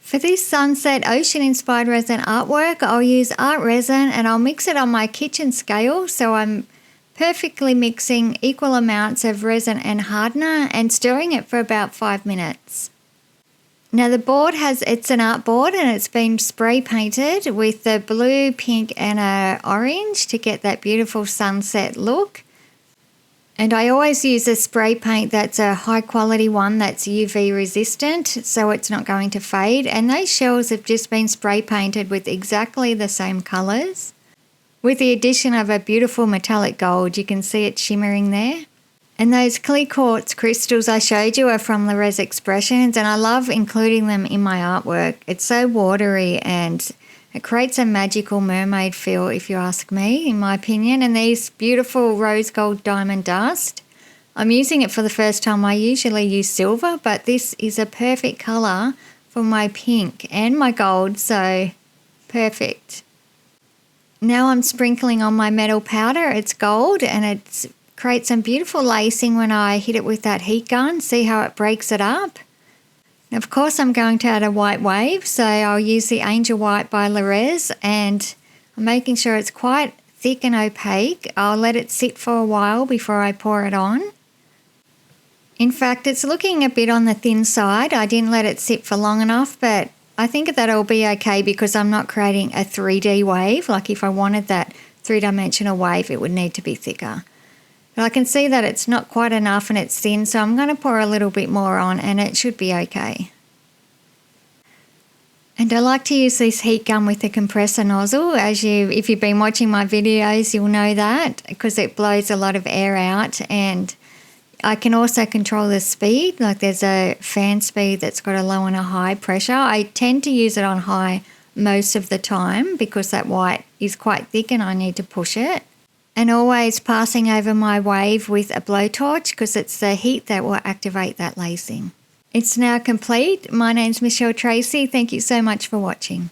For this sunset ocean inspired resin artwork, I'll use art resin and I'll mix it on my kitchen scale, so I'm perfectly mixing equal amounts of resin and hardener and stirring it for about 5 minutes. Now the board it's an art board and it's been spray painted with the blue, pink and orange to get that beautiful sunset look. And I always use a spray paint that's a high quality one that's UV resistant, so it's not going to fade. And those shells have just been spray painted with exactly the same colours, with the addition of a beautiful metallic gold. You can see it shimmering there. And those clear quartz crystals I showed you are from Le Rez Expressions, and I love including them in my artwork. It's so watery and it creates a magical mermaid feel, if you ask me, in my opinion. And these beautiful rose gold diamond dust, I'm using it for the first time. I usually use silver, but this is a perfect colour for my pink and my gold, so perfect. Now I'm sprinkling on my metal powder. It's gold and it creates some beautiful lacing when I hit it with that heat gun. See how it breaks it up? And of course I'm going to add a white wave, so I'll use the Angel White by Le Rez, and I'm making sure it's quite thick and opaque. I'll let it sit for a while before I pour it on. In fact, it's looking a bit on the thin side. I didn't let it sit for long enough, but I think that'll be okay because I'm not creating a 3D wave. Like if I wanted that 3-dimensional wave, it would need to be thicker. But I can see that it's not quite enough and it's thin, so I'm going to pour a little bit more on and it should be okay. And I like to use this heat gun with the compressor nozzle. If you've been watching my videos, you'll know that, because it blows a lot of air out. And I can also control the speed, like there's a fan speed that's got a low and a high pressure. I tend to use it on high most of the time because that white is quite thick and I need to push it. And always passing over my wave with a blowtorch because it's the heat that will activate that lacing. It's now complete. My name's Tracey. Thank you so much for watching.